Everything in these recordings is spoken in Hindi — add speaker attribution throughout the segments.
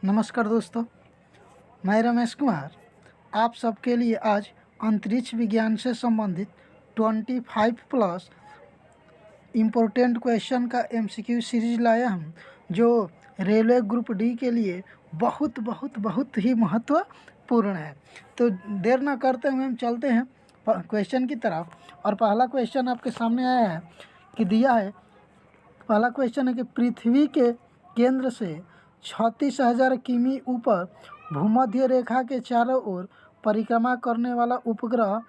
Speaker 1: नमस्कार दोस्तों, मैं रमेश कुमार आप सबके लिए आज अंतरिक्ष विज्ञान से संबंधित 25 प्लस इम्पोर्टेंट क्वेश्चन का एमसीक्यू सीरीज लाया हूँ, जो रेलवे ग्रुप डी के लिए बहुत ही महत्वपूर्ण है। तो देर न करते हुए हम चलते हैं क्वेश्चन की तरफ। और पहला क्वेश्चन आपके सामने आया है कि दिया है, पहला क्वेश्चन है कि पृथ्वी के केंद्र से 36,000 किमी ऊपर भूमध्य रेखा के चारों ओर परिक्रमा करने वाला उपग्रह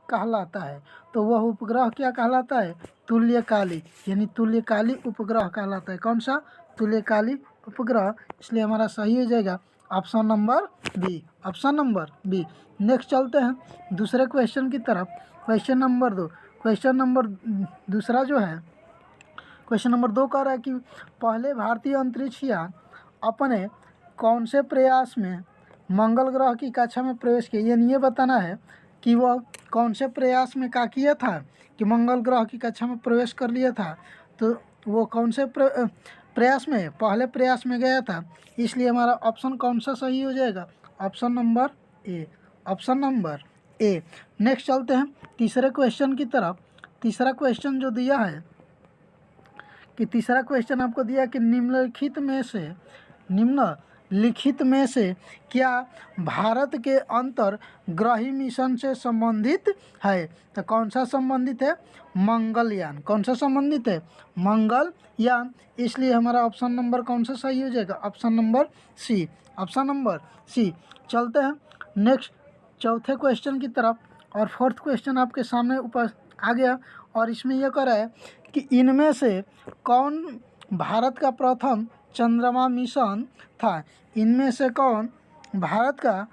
Speaker 1: कहलाता है। तो वह उपग्रह क्या कहलाता है? तुल्यकाली, यानी तुल्यकाली उपग्रह कहलाता है। कौन सा? तुल्यकाली उपग्रह। इसलिए हमारा सही हो जाएगा option number B, option number B. Next चलते हैं दूसरे क्वेश्चन की तरफ। क्वेश्चन नंबर 2, क्वेश्चन नंबर दूसरा जो है, क्वेश्चन नंबर 2 कह रहा है कि पहले भारतीय अंतरिक्ष यान अपने कौन से प्रयास में मंगल ग्रह की कक्षा में प्रवेश किया। यानी ये बताना है कि वह कौन से प्रयास में क्या किया था कि मंगल ग्रह की कक्षा में प्रवेश कर लिया था। तो वो कौन से प्रयास में, पहले प्रयास में गया था। इसलिए हमारा ऑप्शन कौन सा सही हो जाएगा? Option number A, option number A. Next चलते हैं तीसरे क्वेश्चन की तरफ। तीसरा क्वेश्चन जो दिया है कि तीसरा क्वेश्चन आपको दिया कि निम्नलिखित में से क्या भारत के अंतर्ग्रही मिशन से संबंधित है। तो कौन सा संबंधित है? मंगलयान। कौन सा संबंधित है? मंगलयान। इसलिए हमारा ऑप्शन नंबर कौन सा सही हो जाएगा? Option number C, option number C. चलते हैं नेक्स्ट चौथे क्वेश्चन की तरफ। और फोर्थ क्वेश्चन आपके सामने ऊपर आ गया, और इसमें यह कह रहा है कि इनमें से कौन भारत का प्रथम चंद्रमा मिशन था। इनमें से कौन भारत का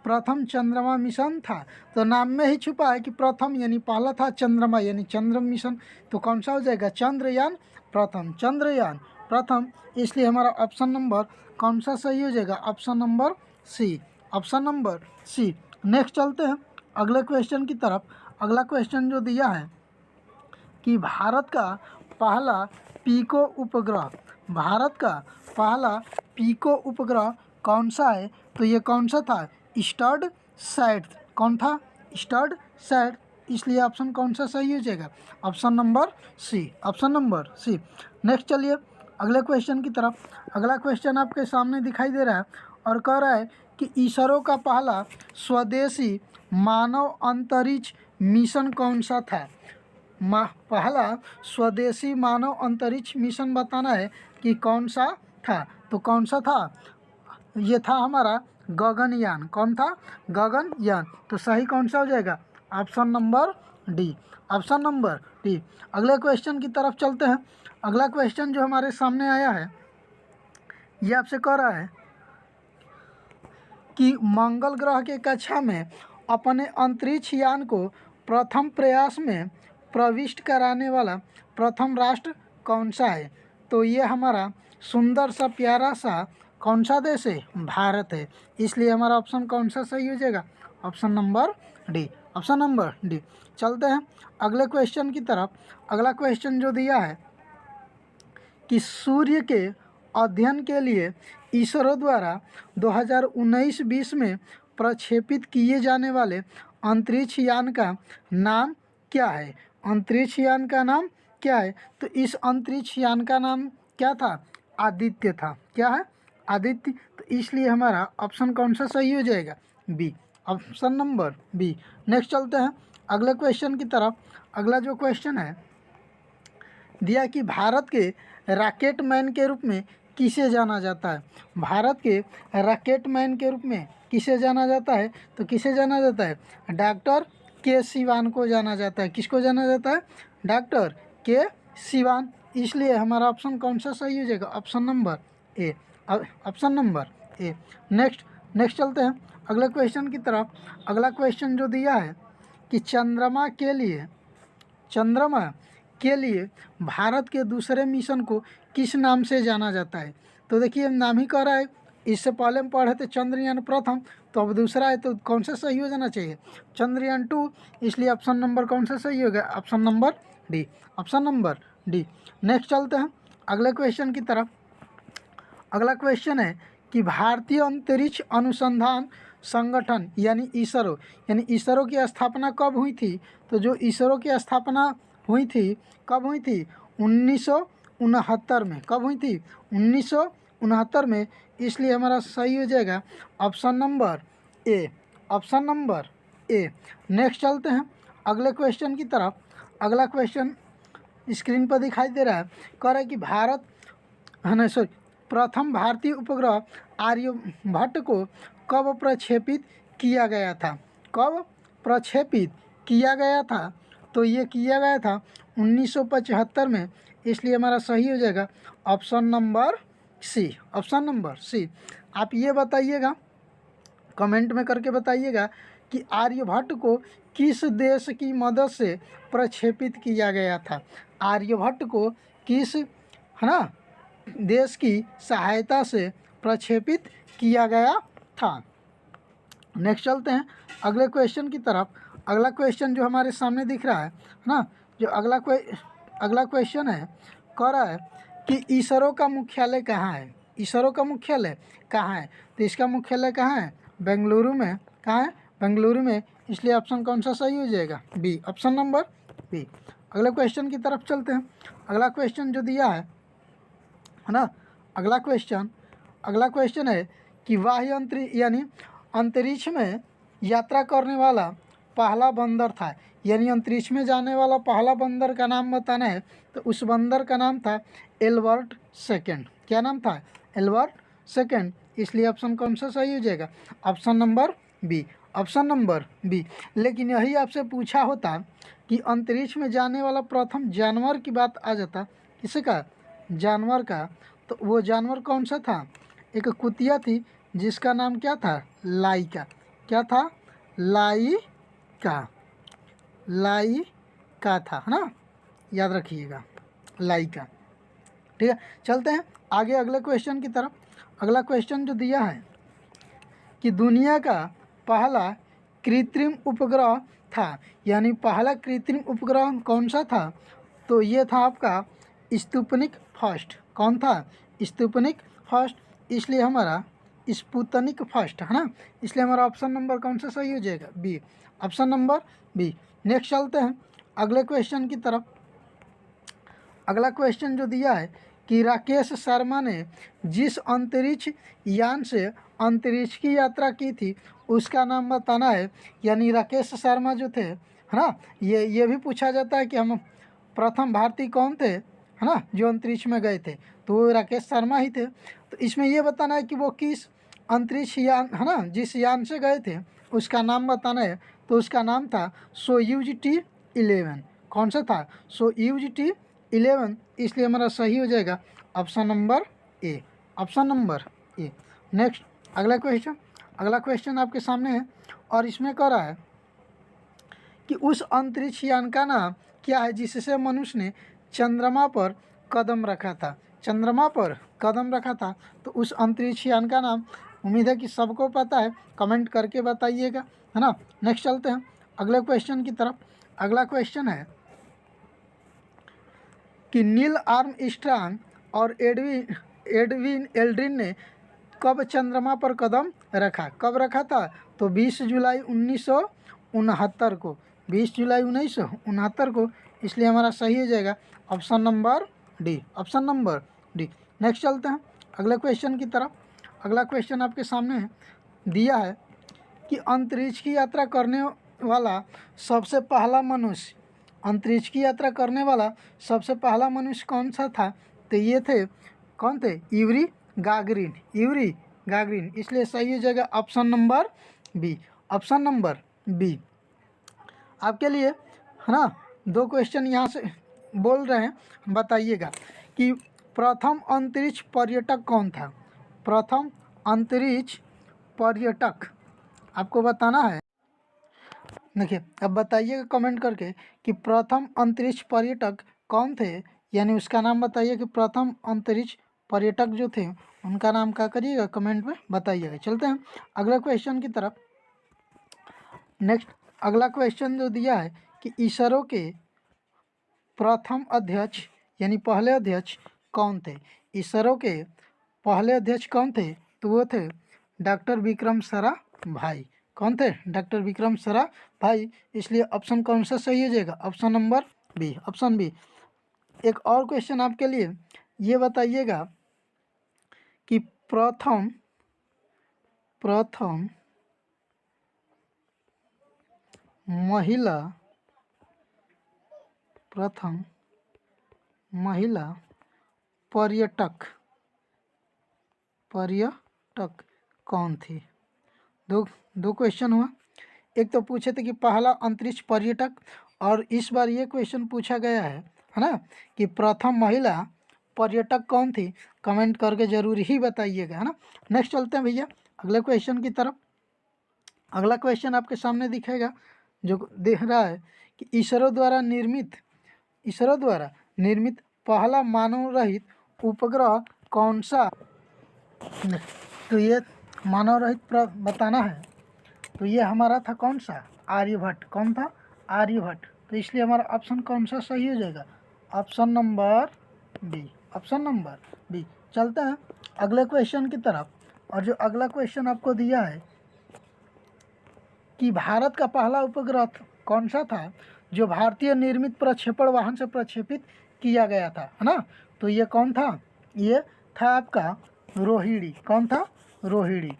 Speaker 1: प्रथम चंद्रमा मिशन था। तो नाम में ही छुपा है कि प्रथम, यानी पहला था चंद्रमा, यानी चंद्र मिशन। तो कौन सा हो जाएगा? चंद्रयान प्रथम, चंद्रयान प्रथम। इसलिए हमारा ऑप्शन नंबर कौन सा सही हो जाएगा? Option number C, option number C. Next चलते हैं अगले क्वेश्चन की तरफ। अगला क्वेश्चन जो दिया है कि भारत का पहला पीको उपग्रह, भारत का पहला पीको उपग्रह कौन सा है। तो ये कौन सा था? स्टड सैट। कौन था? स्टड सैट। इसलिए ऑप्शन कौन सा सही हो जाएगा? Option number C, option number C. Next चलिए अगले क्वेश्चन की तरफ। अगला क्वेश्चन आपके सामने दिखाई दे रहा है और कह रहा है कि इसरो का पहला स्वदेशी मानव अंतरिक्ष मिशन कौन सा था। पहला स्वदेशी मानव अंतरिक्ष मिशन बताना है कि कौन सा था। तो कौन सा था? ये था हमारा गगनयान। कौन था? गगनयान। तो सही कौन सा हो जाएगा? Option number D, option number D. अगले क्वेश्चन की तरफ चलते हैं। अगला क्वेश्चन जो हमारे सामने आया है, ये आपसे कह रहा है कि मंगल ग्रह के कक्षा में अपने अंतरिक्ष यान को प्रथम प्रयास में प्रविष्ट कराने वाला प्रथम राष्ट्र कौन सा है। तो ये हमारा सुंदर सा प्यारा सा कौन सा देश है? भारत है। इसलिए हमारा ऑप्शन कौन सा सही हो जाएगा? Option number D, option number D. चलते हैं अगले क्वेश्चन की तरफ। अगला क्वेश्चन जो दिया है कि सूर्य के अध्ययन के लिए इसरो द्वारा 2019-20 में प्रक्षेपित किए जाने वाले अंतरिक्ष यान का नाम क्या है। अंतरिक्ष यान का नाम क्या है? तो इस अंतरिक्ष यान का नाम क्या था? आदित्य था। क्या है? आदित्य। तो इसलिए हमारा ऑप्शन कौन सा सही हो जाएगा? B, option number B. Next चलते हैं अगले क्वेश्चन की तरफ। अगला जो क्वेश्चन है दिया कि भारत के रॉकेट मैन के रूप में किसे जाना जाता है। भारत के रॉकेट मैन के रूप में किसे जाना जाता है? तो किसे जाना जाता है? डॉक्टर के सिवान को जाना जाता है। किसको जाना जाता है? डॉक्टर के सिवान। इसलिए हमारा ऑप्शन कौन सा सही हो जाएगा? Option number A, option number A. Next चलते हैं अगले क्वेश्चन की तरफ। अगला क्वेश्चन जो दिया है कि चंद्रमा के लिए भारत के दूसरे मिशन को किस नाम से जाना जाता है। तो देखिए नाम ही कह रहा है। इससे पहले हम पढ़े थे चंद्रयान प्रथम, तो अब दूसरा है, तो कौन सा सही हो जाना चाहिए? चंद्रयान 2। इसलिए ऑप्शन नंबर कौन सा सही होगा? Option number D, option number D. Next चलते हैं अगले क्वेश्चन की तरफ। अगला क्वेश्चन है कि भारतीय अंतरिक्ष अनुसंधान संगठन यानी इसरो की स्थापना कब हुई थी? तो जो इसरो की स्थापना हुई थी, कब हुई थी? 1969 में। कब हुई थी? 1969 में। इसलिए हमारा सही हो जाएगा option number A. Option number A. Next चलते हैं अगले क्वेश्चन की तरफ। अगला क्वेश्चन स्क्रीन पर दिखाई दे रहा है। कह रहा है कि भारत प्रथम भारतीय उपग्रह आर्यभट्ट को कब प्रक्षेपित किया गया था? कब प्रक्षेपित किया गया था? तो ये किया गया था 1975 में। इसलिए हमारा सही हो जाएगा option number C. Option number C. आप ये बताइएगा, कमेंट में करके बताइएगा कि आर्यभट्ट को किस देश की मदद से प्रक्षेपित किया गया था? आर्यभट्ट को किस देश की सहायता से प्रक्षेपित किया गया था? नेक्स्ट चलते हैं अगले क्वेश्चन की तरफ। अगला क्वेश्चन जो हमारे सामने दिख रहा है ना, जो अगला क्वेश्चन है, कह रहा है कि इसरो का मुख्यालय कहाँ है? इसरो का मुख्यालय कहाँ है? तो इसका मुख्यालय कहाँ है? बेंगलुरु में। कहाँ है? बेंगलुरु में। इसलिए ऑप्शन कौन सा सही हो जाएगा? बी। Option number B. अगले क्वेश्चन की तरफ चलते हैं। अगला क्वेश्चन जो दिया है ना, अगला क्वेश्चन है कि बाह्य अंतरिक्ष में यात्रा करने वाला पहला बंदर था, यानी अंतरिक्ष में जाने वाला पहला बंदर का नाम बताना है। तो उस बंदर का नाम था एल्बर्ट सेकंड। क्या नाम था? Albert second. इसलिए ऑप्शन कौन सा सही हो जाएगा? Option number B. Option number B. लेकिन यही आपसे पूछा होता कि अंतरिक्ष में जाने वाला प्रथम जानवर की बात आ जाता, किसका? जानवर का। तो वो जानवर कौन सा था? एक कुतिया थी जिसका नाम क्या था? लाइका। क्या था? लाइका था, है ना? याद रखिएगा, लाइका। ठीक है, चलते हैं आगे अगले क्वेश्चन की तरफ। अगला क्वेश्चन जो दिया है कि दुनिया का पहला कृत्रिम उपग्रह था, यानी पहला कृत्रिम उपग्रह कौन सा था? तो ये था आपका स्पुतनिक फर्स्ट। कौन था? Sputnik first. इसलिए हमारा स्पुतनिक फर्स्ट, है ना? इसलिए हमारा ऑप्शन नंबर कौन सा सही हो जाएगा? B. Option number B. Next चलते हैं अगले क्वेश्चन की तरफ। अगला क्वेश्चन जो दिया है कि राकेश शर्मा ने जिस अंतरिक्ष यान से अंतरिक्ष की यात्रा की थी उसका नाम बताना है। यानी राकेश शर्मा जो थे, है ना, ये भी पूछा जाता है कि हम प्रथम भारतीय कौन थे, है ना, जो अंतरिक्ष में गए थे, तो वो राकेश शर्मा ही थे। तो इसमें ये बताना है कि वो किस अंतरिक्ष यान, है ना, जिस यान से गए थे उसका नाम बताना है। तो उसका नाम था सोयूज T11। कौन सा था? Soyuz T11। इसलिए हमारा सही हो जाएगा option number A. Option number A. Next अगला क्वेश्चन आपके सामने है और इसमें कह रहा है कि उस अंतरिक्ष यान का नाम क्या है जिससे मनुष्य ने चंद्रमा पर कदम रखा था? चंद्रमा पर कदम रखा था। तो उस अंतरिक्ष यान का नाम उम्मीद है कि सबको पता है, कमेंट करके बताइएगा, है ना? नेक्स्ट चलते हैं अगले क्वेश्चन की तरफ। अगला क्वेश्चन है कि नील आर्मस्ट्रांग और एडविन एल्ड्रिन ने कब चंद्रमा पर कदम रखा? कब रखा था? तो 20 जुलाई 1969 को। 20 जुलाई 1969 को। इसलिए हमारा सही हो जाएगा option number D. Option number D. Next चलते हैं अगले क्वेश्चन की तरफ। अगला क्वेश्चन आपके सामने है, दिया है कि अंतरिक्ष की यात्रा करने वाला सबसे पहला मनुष्य, अंतरिक्ष की यात्रा करने वाला सबसे पहला मनुष्य कौन सा था? तो ये थे, कौन थे? Yuri Gagarin. इसलिए सही हो जाएगा option number B. Option number B. आपके लिए, है ना, 2 क्वेश्चन यहाँ से बोल रहे हैं, बताइएगा कि प्रथम अंतरिक्ष पर्यटक कौन था? प्रथम अंतरिक्ष पर्यटक आपको बताना है। देखिए, अब बताइएगा कमेंट करके कि प्रथम अंतरिक्ष पर्यटक कौन थे, यानी उसका नाम बताइए कि प्रथम अंतरिक्ष पर्यटक जो थे उनका नाम क्या करिएगा, कमेंट में बताइएगा। चलते हैं अगला क्वेश्चन की तरफ। नेक्स्ट अगला क्वेश्चन जो दिया है कि इसरो के प्रथम अध्यक्ष यानी पहले अध्यक्ष कौन थे? इसरो के पहले अध्यक्ष कौन थे? तो वो थे डॉक्टर विक्रम साराभाई। कौन थे? डॉक्टर विक्रम साराभाई। इसलिए ऑप्शन कौन सा सही हो जाएगा? Option number B, option B. एक और क्वेश्चन आपके लिए, ये बताइएगा कि प्रथम महिला पर्यटक कौन थी? दो क्वेश्चन हुआ। एक तो पूछे थे कि पहला अंतरिक्ष पर्यटक, और इस बार ये क्वेश्चन पूछा गया है ना, कि प्रथम महिला पर्यटक कौन थी? कमेंट करके जरूर ही बताइएगा, है ना। नेक्स्ट चलते हैं भैया अगले क्वेश्चन की तरफ। अगला क्वेश्चन आपके सामने दिखेगा, जो देख रहा है कि इसरो द्वारा निर्मित पहला मानव रहित उपग्रह कौन सा? तो ये मानव रहित बताना है, तो ये हमारा था कौन सा? आर्यभट्ट। कौन था? आर्यभट्ट। तो इसलिए हमारा ऑप्शन कौन सा सही हो जाएगा? Option number B, option number B. चलते हैं अगले क्वेश्चन की तरफ। और जो अगला क्वेश्चन आपको दिया है कि भारत का पहला उपग्रह कौन सा था जो भारतीय निर्मित प्रक्षेपण वाहन से प्रक्षेपित किया गया था, है ना। तो ये कौन था? ये था आपका रोहिणी। कौन था? रोहिणी।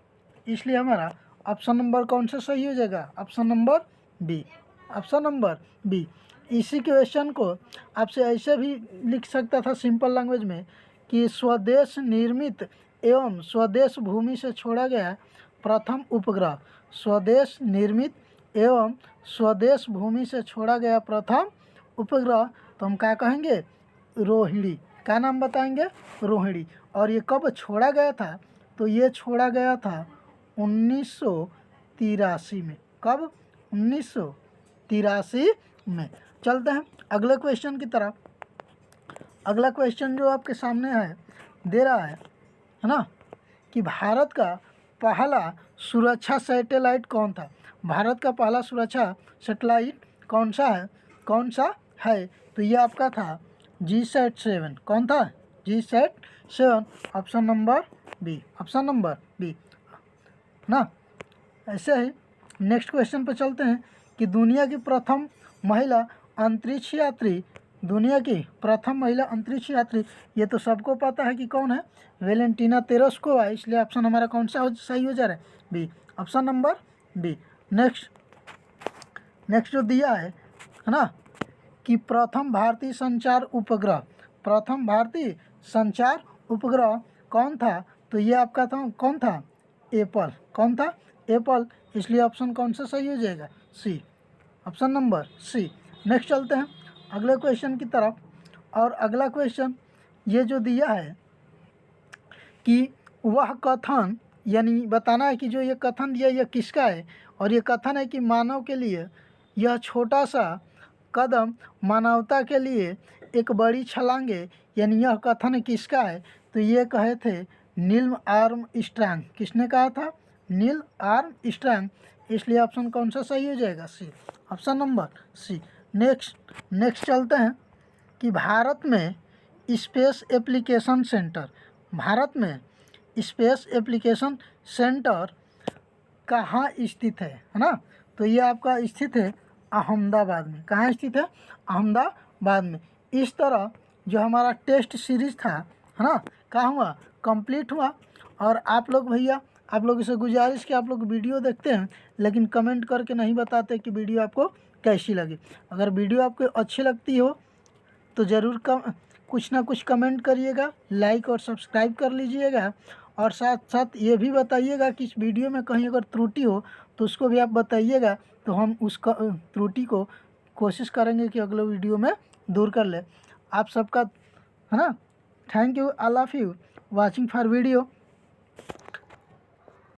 Speaker 1: इसलिए हमारा ऑप्शन नंबर कौन सा सही हो जाएगा? Option number B, option number B. इसी क्वेश्चन को आपसे ऐसे भी लिख सकता था सिंपल लैंग्वेज में कि स्वदेश निर्मित एवं स्वदेश भूमि से छोड़ा गया प्रथम उपग्रह। स्वदेश निर्मित एवं स्वदेश भूमि से छोड़ा गया प्रथम उपग्रह, तो हम क्या कहेंगे? रोहिणी। क्या नाम बताएंगे? रोहिणी। और ये कब छोड़ा गया था? तो ये छोड़ा गया था 1983 में। कब? 1983 में। चलते हैं अगले क्वेश्चन की तरफ। अगला क्वेश्चन जो आपके सामने है दे रहा है ना, कि भारत का पहला सुरक्षा सैटेलाइट कौन था? भारत का पहला सुरक्षा सैटेलाइट कौन सा है? तो ये आपका था GSAT-7। कौन था? GSAT-7। Option number B, option number B ना। ऐसे ही नेक्स्ट क्वेश्चन पर चलते हैं कि दुनिया की प्रथम महिला अंतरिक्ष यात्री, ये तो सबको पता है कि कौन है? Valentina Tereshkova. इसलिए ऑप्शन हमारा कौन सा सही हो जा रहा है? B, option number B. Next जो दिया है ना, कि प्रथम भारतीय संचार उपग्रह कौन था? तो ये आपका था कौन था? एप्पल। कौन था? एप्पल। इसलिए ऑप्शन कौन सा सही हो जाएगा? सी, ऑप्शन नंबर सी। नेक्स्ट चलते हैं अगले क्वेश्चन की तरफ। और अगला क्वेश्चन ये जो दिया है कि वह कथन, यानी बताना है कि जो ये कथन दिया यह किसका है। और ये कथन है कि मानव के लिए यह छोटा सा कदम मानवता के लिए एक बड़ी छलांगे, यानी यह कथन किसका है? तो ये कहे थे नील आर्मस्ट्रांग। किसने कहा था? Neil Armstrong. इसलिए ऑप्शन कौन सा सही हो जाएगा? सी, ऑप्शन नंबर सी। नेक्स्ट चलते हैं कि भारत में स्पेस एप्लीकेशन सेंटर कहाँ स्थित है ना। तो ये आपका स्थित है अहमदाबाद में। कहाँ स्थित है? अहमदाबाद में। इस तरह जो हमारा टेस्ट सीरीज था, है ना, कहाँ हुआ? कंप्लीट हुआ। और आप लोग भैया, आप लोगों से गुजारिश कि आप लोग वीडियो देखते हैं लेकिन कमेंट करके नहीं बताते कि वीडियो आपको कैसी लगी। अगर वीडियो आपको अच्छी लगती हो तो ज़रूर कुछ ना कुछ कमेंट करिएगा, लाइक और सब्सक्राइब कर लीजिएगा। और साथ साथ ये भी बताइएगा कि इस वीडियो में कहीं अगर त्रुटि हो तो उसको भी आप बताइएगा, तो हम उस त्रुटि को कोशिश करेंगे कि अगले वीडियो में दूर कर ले। आप सबका, है ना, thank you, I love you watching for video.